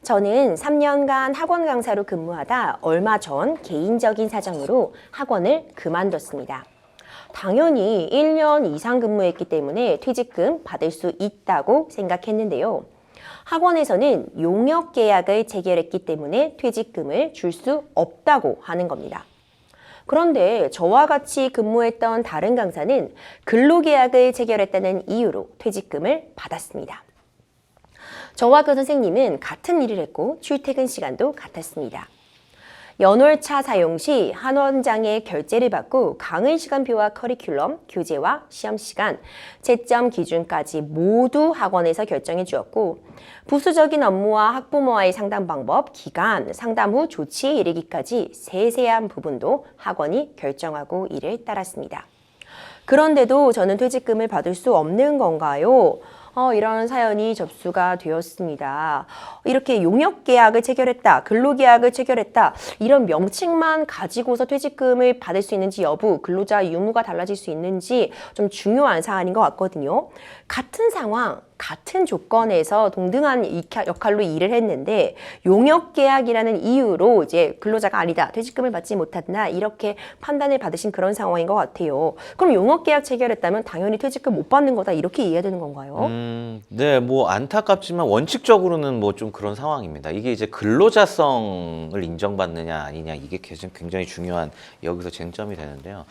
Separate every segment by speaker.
Speaker 1: 저는 3년간 학원 강사로 근무하다 얼마 전 개인적인 사정으로 학원을 그만뒀습니다. 당연히 1년 이상 근무했기 때문에 퇴직금 받을 수 있다고 생각했는데요. 학원에서는 용역 계약을 체결했기 때문에 퇴직금을 줄 수 없다고 하는 겁니다. 그런데 저와 같이 근무했던 다른 강사는 근로계약을 체결했다는 이유로 퇴직금을 받았습니다. 저와 그 선생님은 같은 일을 했고 출퇴근 시간도 같았습니다. 연월차 사용 시 한 원장의 결제를 받고 강의 시간표와 커리큘럼, 교재와 시험 시간, 채점 기준까지 모두 학원에서 결정해 주었고 부수적인 업무와 학부모와의 상담 방법, 기간, 상담 후 조치에 이르기까지 세세한 부분도 학원이 결정하고 이를 따랐습니다. 그런데도 저는 퇴직금을 받을 수 없는 건가요? 이런 사연이 접수가 되었습니다. 이렇게 용역계약을 체결했다, 근로계약을 체결했다 이런 명칭만 가지고서 퇴직금을 받을 수 있는지 여부, 근로자 유무가 달라질 수 있는지 좀 중요한 사안인 것 같거든요. 같은 상황, 같은 조건에서 동등한 역할로 일을 했는데 용역계약이라는 이유로 이제 근로자가 아니다, 퇴직금을 받지 못한다 이렇게 판단을 받으신 그런 상황인 것 같아요. 그럼 용역계약 체결했다면 당연히 퇴직금 못 받는 거다 이렇게 이해해야 되는 건가요?
Speaker 2: 네, 뭐 안타깝지만 원칙적으로는 뭐 좀 그런 상황입니다. 이게 이제 근로자성을 인정받느냐 아니냐 이게 굉장히 중요한 여기서 쟁점이 되는데요.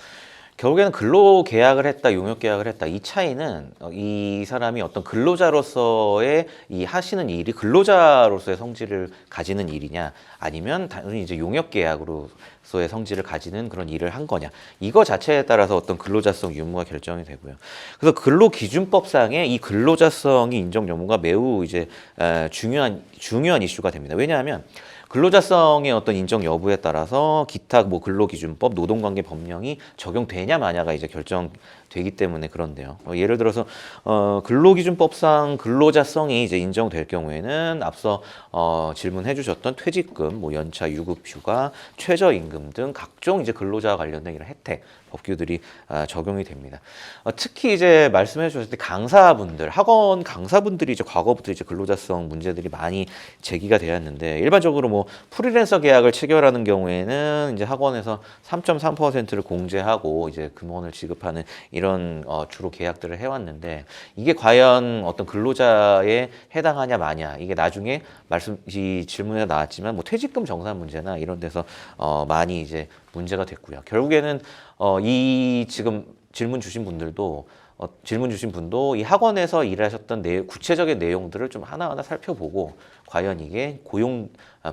Speaker 2: 결국에는 근로계약을 했다, 용역계약을 했다 이 차이는 이 사람이 어떤 근로자로서의 이 하시는 일이 근로자로서의 성질을 가지는 일이냐 아니면 단순히 이제 용역계약으로서의 성질을 가지는 그런 일을 한 거냐 이거 자체에 따라서 어떤 근로자성 유무가 결정이 되고요. 그래서 근로기준법상의 이 근로자성이 인정 여부가 매우 이제 중요한 이슈가 됩니다. 왜냐하면 근로자성의 어떤 인정 여부에 따라서 기타 뭐 근로기준법, 노동관계 법령이 적용되냐 마냐가 이제 결정되기 때문에 그런데요. 예를 들어서 근로기준법상 근로자성이 이제 인정될 경우에는 앞서 질문해주셨던 퇴직금, 뭐 연차, 유급휴가, 최저임금 등 각종 이제 근로자와 관련된 이런 혜택 법규들이 적용이 됩니다. 특히 이제 말씀해 주셨을 때 강사분들, 학원 강사분들이 이제 과거부터 이제 근로자성 문제들이 많이 제기가 되었는데 일반적으로 뭐 프리랜서 계약을 체결하는 경우에는 이제 학원에서 3.3%를 공제하고 이제 금원을 지급하는 이런 주로 계약들을 해왔는데 이게 과연 어떤 근로자에 해당하냐 마냐 이게 나중에 이 질문에 나왔지만 뭐 퇴직금 정산 문제나 이런 데서 많이 이제 문제가 됐고요. 결국에는 이 지금 질문 주신 분도 이 학원에서 일하셨던 구체적인 내용들을 좀 하나하나 살펴보고 과연 이게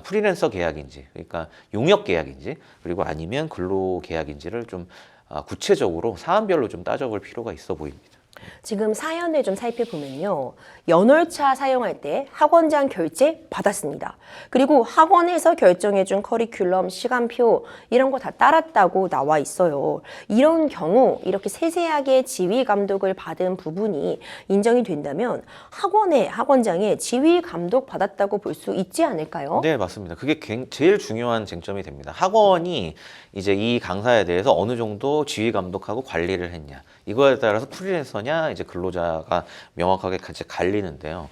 Speaker 2: 프리랜서 계약인지 그러니까 용역 계약인지 그리고 아니면 근로 계약인지를 좀 구체적으로 사안별로 좀 따져볼 필요가 있어 보입니다.
Speaker 1: 지금 사연을 좀 살펴보면요. 연월차 사용할 때 학원장 결제 받았습니다. 그리고 학원에서 결정해준 커리큘럼, 시간표 이런 거 다 따랐다고 나와 있어요. 이런 경우 이렇게 세세하게 지휘 감독을 받은 부분이 인정이 된다면 학원장에 지휘 감독 받았다고 볼 수 있지 않을까요?
Speaker 2: 네, 맞습니다. 그게 제일 중요한 쟁점이 됩니다. 학원이 이제 이 강사에 대해서 어느 정도 지휘 감독하고 관리를 했냐. 이거에 따라서 프리랜서냐, 이제 근로자가 명확하게 같이 갈리는데요.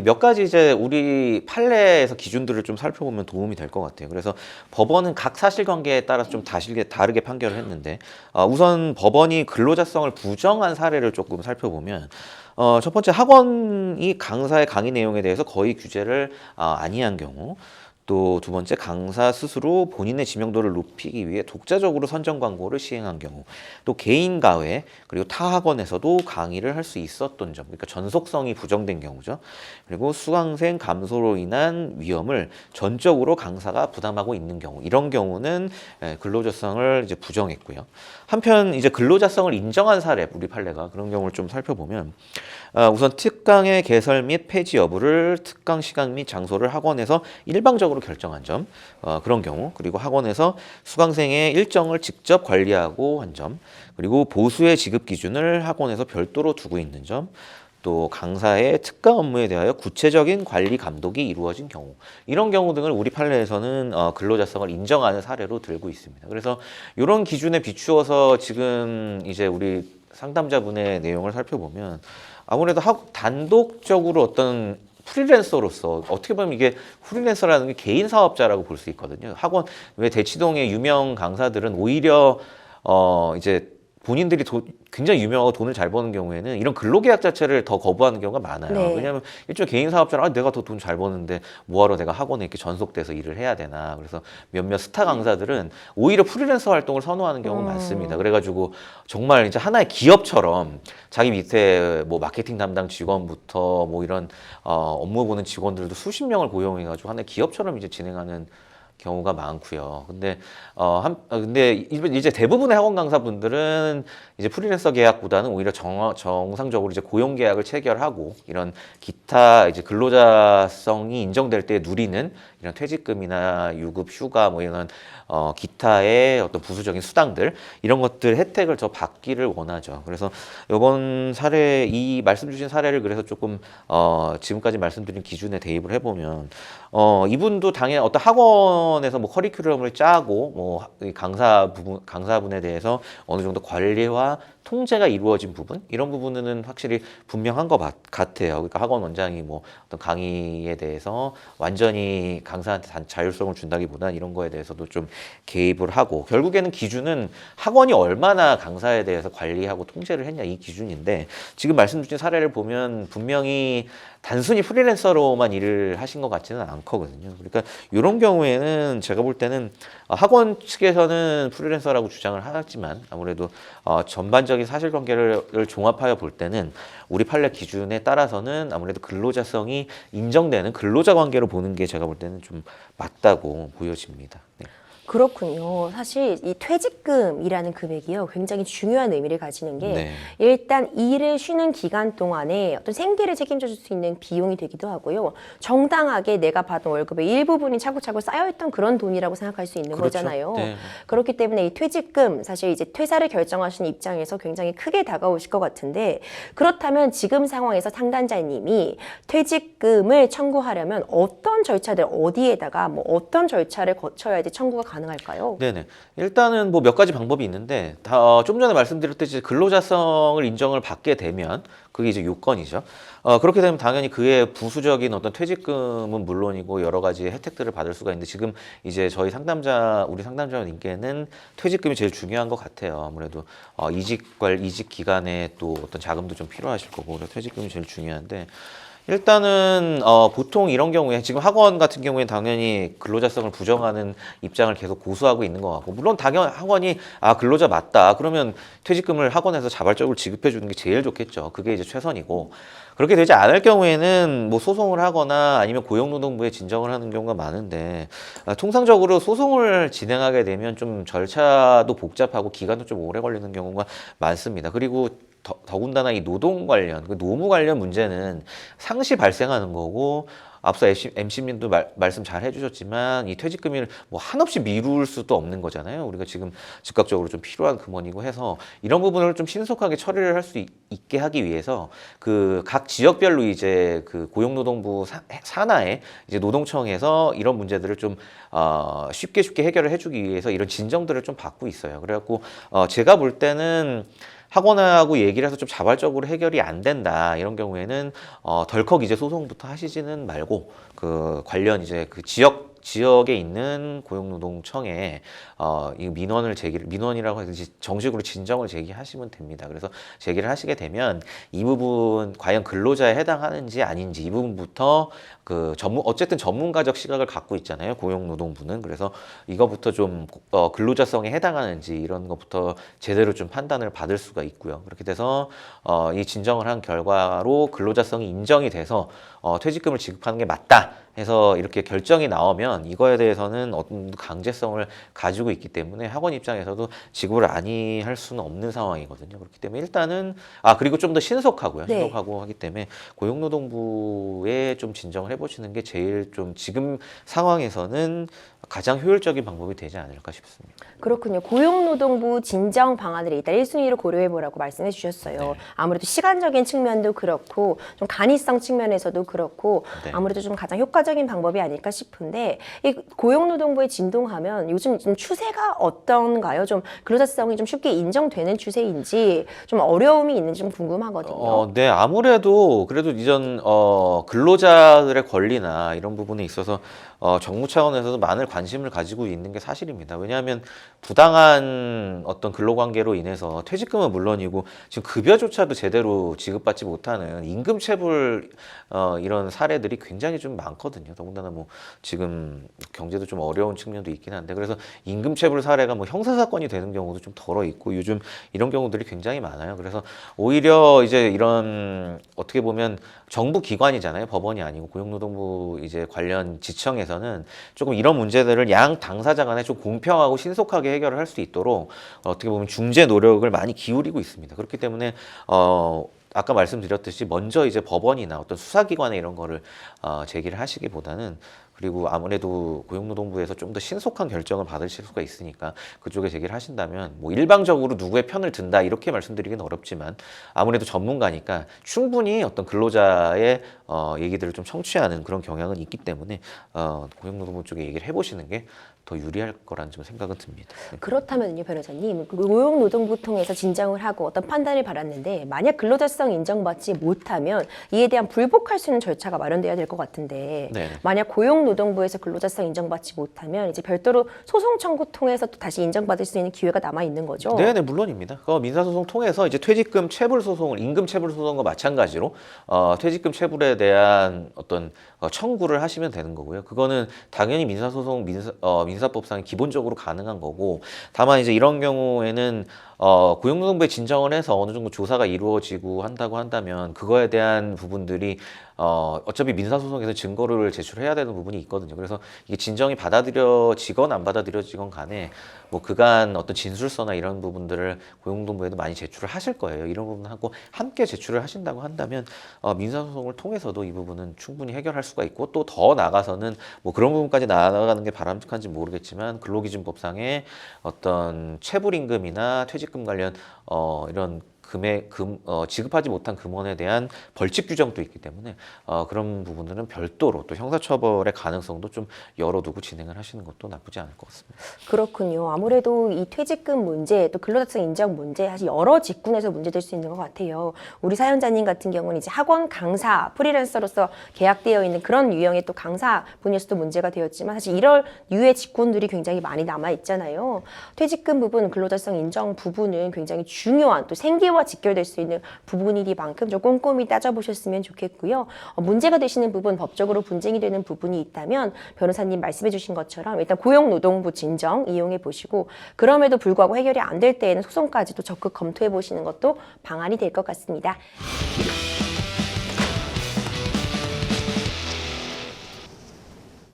Speaker 2: 몇 가지 이제 우리 판례에서 기준들을 좀 살펴보면 도움이 될 것 같아요. 그래서 법원은 각 사실관계에 따라서 좀 다르게 판결을 했는데, 우선 법원이 근로자성을 부정한 사례를 조금 살펴보면, 첫 번째 학원이 강사의 강의 내용에 대해서 거의 규제를 아니한 경우, 또 두 번째 강사 스스로 본인의 지명도를 높이기 위해 독자적으로 선정 광고를 시행한 경우, 또 개인 가외 그리고 타 학원에서도 강의를 할 수 있었던 점, 그러니까 전속성이 부정된 경우죠. 그리고 수강생 감소로 인한 위험을 전적으로 강사가 부담하고 있는 경우, 이런 경우는 근로자성을 이제 부정했고요. 한편 이제 근로자성을 인정한 사례, 우리 판례가 그런 경우를 좀 살펴보면 우선 특강의 개설 및 폐지 여부를 특강 시간 및 장소를 학원에서 일방적으로 결정한 점, 그런 경우, 그리고 학원에서 수강생의 일정을 직접 관리하고 한 점, 그리고 보수의 지급 기준을 학원에서 별도로 두고 있는 점, 또 강사의 특강 업무에 대하여 구체적인 관리 감독이 이루어진 경우, 이런 경우 등을 우리 판례에서는 근로자성을 인정하는 사례로 들고 있습니다. 그래서 이런 기준에 비추어서 지금 이제 우리 상담자분의 내용을 살펴보면 아무래도 단독적으로 어떤 프리랜서로서 어떻게 보면 이게 프리랜서라는 게 개인 사업자라고 볼 수 있거든요. 학원 왜 대치동의 유명 강사들은 오히려 이제 본인들이 굉장히 유명하고 돈을 잘 버는 경우에는 이런 근로계약 자체를 더 거부하는 경우가 많아요.
Speaker 1: 네.
Speaker 2: 왜냐하면 일종의 개인 사업자라 내가 더 돈 잘 버는데 뭐하러 내가 학원에 이렇게 전속돼서 일을 해야 되나. 그래서 몇몇 스타 강사들은 오히려 프리랜서 활동을 선호하는 경우가 많습니다. 그래가지고 정말 이제 하나의 기업처럼 자기 밑에 뭐 마케팅 담당 직원부터 뭐 이런 업무 보는 직원들도 수십 명을 고용해가지고 하나의 기업처럼 이제 진행하는 경우가 많고요. 근데 이제 대부분의 학원 강사분들은 이제 프리랜서 계약보다는 오히려 정상적으로 이제 고용 계약을 체결하고 이런 기타 이제 근로자성이 인정될 때 누리는 이런 퇴직금이나 유급, 휴가 뭐 이런 기타의 어떤 부수적인 수당들 이런 것들 혜택을 더 받기를 원하죠. 그래서 이번 사례 이 말씀 주신 사례를 그래서 조금 지금까지 말씀드린 기준에 대입을 해보면 이분도 당연히 어떤 학원에서 뭐 커리큘럼을 짜고 뭐 강사분에 대해서 어느 정도 관리와 통제가 이루어진 부분 이런 부분은 확실히 분명한 것 같아요. 그러니까 학원 원장이 뭐 어떤 강의에 대해서 완전히 강사한테 자율성을 준다기보다는 이런 거에 대해서도 좀 개입을 하고 결국에는 기준은 학원이 얼마나 강사에 대해서 관리하고 통제를 했냐 이 기준인데 지금 말씀 주신 사례를 보면 분명히 단순히 프리랜서로만 일을 하신 것 같지는 않거든요. 그러니까 이런 경우에는 제가 볼 때는 학원 측에서는 프리랜서라고 주장을 하지만 아무래도 전반적인 사실관계를 종합하여 볼 때는 우리 판례 기준에 따라서는 아무래도 근로자성이 인정되는 근로자 관계로 보는 게 제가 볼 때는 좀 맞다고 보여집니다. 네.
Speaker 1: 그렇군요. 사실 이 퇴직금이라는 금액이요, 굉장히 중요한 의미를 가지는 게
Speaker 2: 네.
Speaker 1: 일단 일을 쉬는 기간 동안에 어떤 생계를 책임져 줄 수 있는 비용이 되기도 하고요. 정당하게 내가 받은 월급의 일부분이 차곡차곡 쌓여있던 그런 돈이라고 생각할 수 있는
Speaker 2: 그렇죠.
Speaker 1: 거잖아요.
Speaker 2: 네.
Speaker 1: 그렇기 때문에 이 퇴직금, 사실 이제 퇴사를 결정하시는 입장에서 굉장히 크게 다가오실 것 같은데, 그렇다면 지금 상황에서 상담자님이 퇴직금을 청구하려면 어떤 절차들, 어디에다가 뭐 어떤 절차를 거쳐야지 청구가 가능할까요?
Speaker 2: 네네. 일단은 뭐 몇 가지 방법이 있는데 좀 전에 말씀드렸듯이 근로자성을 인정을 받게 되면 그게 이제 요건이죠. 그렇게 되면 당연히 그의 부수적인 어떤 퇴직금은 물론이고 여러 가지 혜택들을 받을 수가 있는데 지금 이제 우리 상담자님께는 퇴직금이 제일 중요한 것 같아요. 아무래도 이직 기간에 또 어떤 자금도 좀 필요하실 거고 그래서 퇴직금이 제일 중요한데 일단은 보통 이런 경우에 지금 학원 같은 경우에 당연히 근로자성을 부정하는 입장을 계속 고수하고 있는 것 같고 물론 당연 학원이 근로자 맞다 그러면 퇴직금을 학원에서 자발적으로 지급해 주는 게 제일 좋겠죠. 그게 이제 최선이고 그렇게 되지 않을 경우에는 뭐 소송을 하거나 아니면 고용노동부에 진정을 하는 경우가 많은데 통상적으로 소송을 진행하게 되면 좀 절차도 복잡하고 기간도 좀 오래 걸리는 경우가 많습니다. 그리고 더군다나 이 노동 관련, 노무 관련 문제는 상시 발생하는 거고 앞서 MC님도 말씀 잘 해주셨지만 이 퇴직금을 뭐 한없이 미룰 수도 없는 거잖아요. 우리가 지금 즉각적으로 좀 필요한 금원이고 해서 이런 부분을 좀 신속하게 처리를 할 수 있게 하기 위해서 그 각 지역별로 이제 그 고용노동부 산하에 이제 노동청에서 이런 문제들을 좀 쉽게 해결을 해주기 위해서 이런 진정들을 좀 받고 있어요. 그래갖고 제가 볼 때는 학원하고 얘기를 해서 좀 자발적으로 해결이 안 된다 이런 경우에는 덜컥 이제 소송부터 하시지는 말고 그 관련 이제 그 지역에 있는 고용노동청에 이 민원이라고 해서 정식으로 진정을 제기하시면 됩니다. 그래서 제기를 하시게 되면 이 부분 과연 근로자에 해당하는지 아닌지 이 부분부터 어쨌든 전문가적 시각을 갖고 있잖아요. 고용노동부는. 그래서 이거부터 좀 근로자성에 해당하는지 이런 것부터 제대로 좀 판단을 받을 수가 있고요. 그렇게 돼서 이 진정을 한 결과로 근로자성이 인정이 돼서 퇴직금을 지급하는 게 맞다 해서 이렇게 결정이 나오면 이거에 대해서는 어떤 강제성을 가지고 있기 때문에 학원 입장에서도 지급을 아니할 수는 없는 상황이거든요. 그렇기 때문에 일단은 그리고 좀 더 신속하고요.
Speaker 1: 네.
Speaker 2: 신속하고 하기 때문에 고용노동부에 좀 진정을 해보시는 게 제일 좀 지금 상황에서는 가장 효율적인 방법이 되지 않을까 싶습니다.
Speaker 1: 그렇군요. 고용노동부 진정 방안을 일단 1순위로 고려해보라고 말씀해 주셨어요.
Speaker 2: 네.
Speaker 1: 아무래도 시간적인 측면도 그렇고 좀 간이성 측면에서도 그렇고
Speaker 2: 네.
Speaker 1: 아무래도 좀 가장 효과적인 방법이 아닐까 싶은데 이 고용노동부에 진동하면 요즘 좀 추세가 어떤가요? 좀 근로자성이 좀 쉽게 인정되는 추세인지 좀 어려움이 있는지 좀 궁금하거든요.
Speaker 2: 네, 아무래도 그래도 이전 근로자들의 권리나 이런 부분에 있어서 정부 차원에서도 많은 관심을 가지고 있는 게 사실입니다. 왜냐하면 부당한 어떤 근로관계로 인해서 퇴직금은 물론이고 지금 급여조차도 제대로 지급받지 못하는 임금체불 이런 사례들이 굉장히 좀 많거든요. 더군다나 뭐 지금 경제도 좀 어려운 측면도 있긴 한데 그래서 임금체불 사례가 뭐 형사사건이 되는 경우도 좀 덜어 있고 요즘 이런 경우들이 굉장히 많아요. 그래서 오히려 이제 이런 어떻게 보면 정부 기관이잖아요. 법원이 아니고 고용노동부 이제 관련 지청에서는 조금 이런 문제들을 양 당사자 간에 좀 공평하고 신속하게 해결을 할 수 있도록 어떻게 보면 중재 노력을 많이 기울이고 있습니다. 그렇기 때문에 아까 말씀드렸듯이 먼저 이제 법원이나 어떤 수사기관에 이런 거를 제기를 하시기보다는 그리고 아무래도 고용노동부에서 좀 더 신속한 결정을 받으실 수가 있으니까 그쪽에 제기를 하신다면 뭐 일방적으로 누구의 편을 든다 이렇게 말씀드리기는 어렵지만 아무래도 전문가니까 충분히 어떤 근로자의 얘기들을 좀 청취하는 그런 경향은 있기 때문에 고용노동부 쪽에 얘기를 해보시는 게 더 유리할 거라는 좀 생각은 듭니다.
Speaker 1: 그렇다면요, 변호사님, 그 고용노동부 통해서 진정을 하고 어떤 판단을 받았는데 만약 근로자성 인정받지 못하면 이에 대한 불복할 수 있는 절차가 마련돼야 될 것 같은데
Speaker 2: 네.
Speaker 1: 만약 고용노동부에서 근로자성 인정받지 못하면 이제 별도로 소송 청구 통해서 또 다시 인정받을 수 있는 기회가 남아 있는 거죠.
Speaker 2: 네, 물론입니다. 민사소송 통해서 이제 퇴직금 체불 소송을 임금 체불 소송과 마찬가지로 퇴직금 체불에 대한 어떤 청구를 하시면 되는 거고요. 그거는 당연히 민사소송 민사법상 기본적으로 가능한 거고 다만 이제 이런 경우에는 고용노동부에 진정을 해서 어느 정도 조사가 이루어지고 한다고 한다면 그거에 대한 부분들이 어차피 민사소송에서 증거를 제출해야 되는 부분이 있거든요. 그래서 이게 진정이 받아들여지건 안 받아들여지건 간에 뭐 그간 어떤 진술서나 이런 부분들을 고용노동부에도 많이 제출을 하실 거예요. 이런 부분하고 함께 제출을 하신다고 한다면 민사소송을 통해서도 이 부분은 충분히 해결할 수가 있고 또 더 나아가서는 뭐 그런 부분까지 나아가는 게 바람직한지 모르겠지만 근로기준법상의 어떤 체불임금이나 퇴직금 관련 이런 지급하지 못한 금원에 대한 벌칙 규정도 있기 때문에 그런 부분들은 별도로 또 형사처벌의 가능성도 좀 열어두고 진행을 하시는 것도 나쁘지 않을 것 같습니다.
Speaker 1: 그렇군요. 아무래도 이 퇴직금 문제, 또 근로자성 인정 문제, 사실 여러 직군에서 문제될 수 있는 것 같아요. 우리 사연자님 같은 경우는 이제 학원 강사, 프리랜서로서 계약되어 있는 그런 유형의 또 강사 분야에서도 문제가 되었지만 사실 이런 유의 직군들이 굉장히 많이 남아 있잖아요. 퇴직금 부분, 근로자성 인정 부분은 굉장히 중요한 또 생계와 직결될 수 있는 부분이니만큼 좀 꼼꼼히 따져보셨으면 좋겠고요. 문제가 되시는 부분, 법적으로 분쟁이 되는 부분이 있다면 변호사님 말씀해 주신 것처럼 일단 고용노동부 진정 이용해 보시고 그럼에도 불구하고 해결이 안 될 때에는 소송까지도 적극 검토해 보시는 것도 방안이 될 것 같습니다.